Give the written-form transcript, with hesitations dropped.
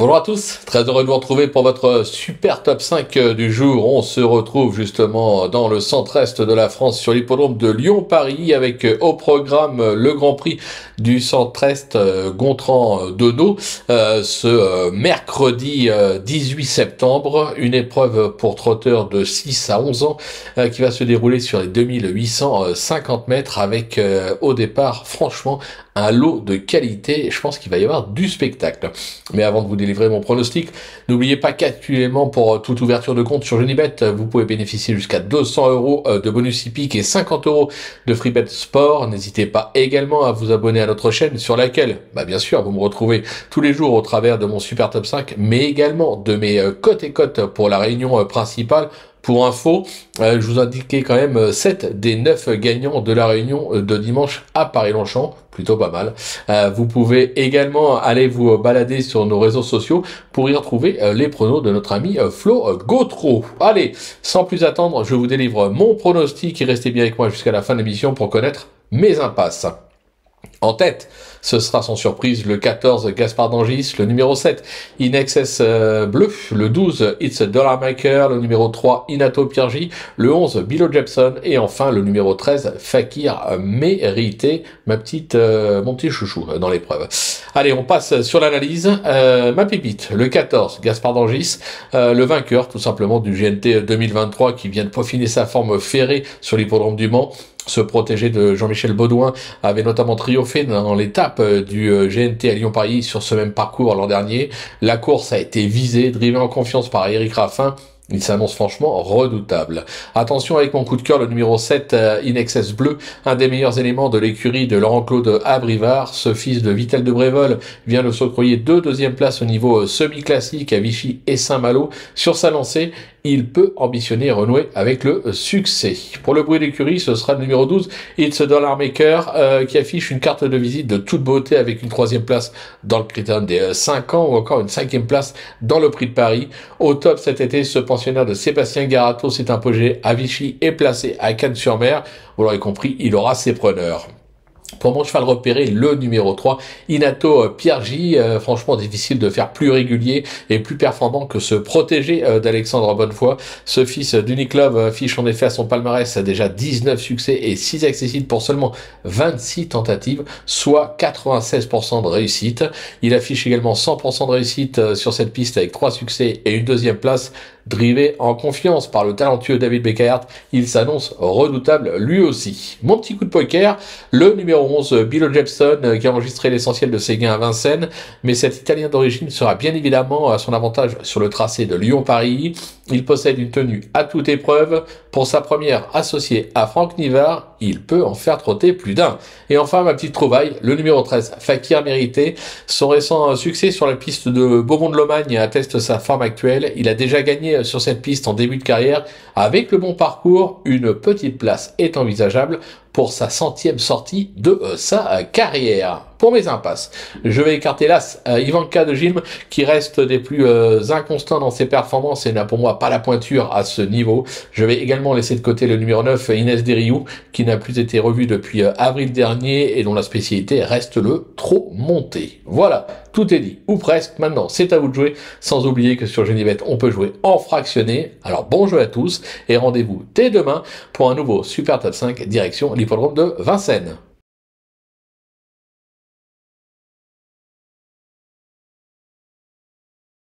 Bonjour à tous, très heureux de vous retrouver pour votre super top 5 du jour. On se retrouve justement dans le centre-est de la France sur l'hippodrome de Lyon-Paris avec au programme le Grand Prix du centre-est Gontran-Donau ce mercredi 18 septembre. Une épreuve pour trotteurs de 6 à 11 ans qui va se dérouler sur les 2850 mètres avec au départ franchement un lot de qualité. Je pense qu'il va y avoir du spectacle. Mais avant de vous délivrer mon pronostic, n'oubliez pas qu'actuellement pour toute ouverture de compte sur Genibet, vous pouvez bénéficier jusqu'à 200 € de bonus hippique et 50 € de free bet sport. N'hésitez pas également à vous abonner à notre chaîne sur laquelle, bien sûr, vous me retrouvez tous les jours au travers de mon super top 5, mais également de mes cotes et cotes pour la réunion principale. Pour info, je vous indiquais quand même 7 des 9 gagnants de la réunion de dimanche à Paris-Longchamp, plutôt pas mal. Vous pouvez également aller vous balader sur nos réseaux sociaux pour y retrouver les pronos de notre ami Flo Gautreau. Allez, sans plus attendre, je vous délivre mon pronostic et restez bien avec moi jusqu'à la fin de l'émission pour connaître mes impasses. En tête, ce sera sans surprise le 14 Gaspard d'Angis, le numéro 7 In Excess Bleu, le 12 It's a Dollar Maker, le numéro 3 Inato Piergi, le 11 Bilo Jepson et enfin le numéro 13 Fakir Mérité, mon petit chouchou dans l'épreuve. Allez, on passe sur l'analyse. Ma pépite, le 14 Gaspard d'Angis, le vainqueur tout simplement du GNT 2023 qui vient de peaufiner sa forme ferrée sur l'hippodrome du Mans. Ce protégé de Jean-Michel Baudouin avait notamment triomphé dans l'étape du GNT à Lyon-Paris sur ce même parcours l'an dernier. La course a été visée, drivée en confiance par Eric Raffin. Il s'annonce franchement redoutable. Attention avec mon coup de cœur, le numéro 7, In Excess Bleu, un des meilleurs éléments de l'écurie de Laurent-Claude Abrivard. Ce fils de Vitel de Brévol vient de s'octroyer 2 deuxièmes places au niveau semi-classique à Vichy et Saint-Malo. Sur sa lancée, il peut ambitionner et renouer avec le succès. Pour le bruit d'écurie, ce sera le numéro 12, It's a Dollar Maker, qui affiche une carte de visite de toute beauté avec une 3e place dans le critérium des 5 ans ou encore une 5e place dans le prix de Paris. Au top cet été, ce pensionnaire de Sébastien Garato s'est imposé à Vichy et placé à Cannes-sur-Mer. Vous l'aurez compris, il aura ses preneurs. Pour mon cheval repéré, le numéro 3, Inato Piergi, franchement difficile de faire plus régulier et plus performant que ce protégé d'Alexandre Bonnefoy. Ce fils d'Uniclub affiche en effet à son palmarès déjà 19 succès et 6 accessibles pour seulement 26 tentatives, soit 96% de réussite. Il affiche également 100% de réussite sur cette piste avec 3 succès et une 2e place. Drivé en confiance par le talentueux David Beckhart, il s'annonce redoutable lui aussi. Mon petit coup de poker, le numéro 11, Bilo Jepson, qui a enregistré l'essentiel de ses gains à Vincennes, mais cet Italien d'origine sera bien évidemment à son avantage sur le tracé de Lyon-Paris. Il possède une tenue à toute épreuve. Pour sa première associée à Franck Nivard, il peut en faire trotter plus d'un. Et enfin, ma petite trouvaille, le numéro 13, Fakir Mérité. Son récent succès sur la piste de Beaumont-de-Lomagne atteste sa forme actuelle. Il a déjà gagné sur cette piste en début de carrière. Avec le bon parcours, une petite place est envisageable pour sa 100e sortie de sa carrière. Pour mes impasses, je vais écarter l'As Ivanka de Gilles, qui reste des plus inconstants dans ses performances et n'a pour moi pas la pointure à ce niveau. Je vais également laisser de côté le numéro 9, Inès Desriou, qui n'a plus été revu depuis avril dernier et dont la spécialité reste le trop monté. Voilà, tout est dit, ou presque. Maintenant, c'est à vous de jouer, sans oublier que sur Genibet, on peut jouer en fractionné. Alors bon jeu à tous et rendez-vous dès demain pour un nouveau Super Top 5 direction l'hippodrome de Vincennes.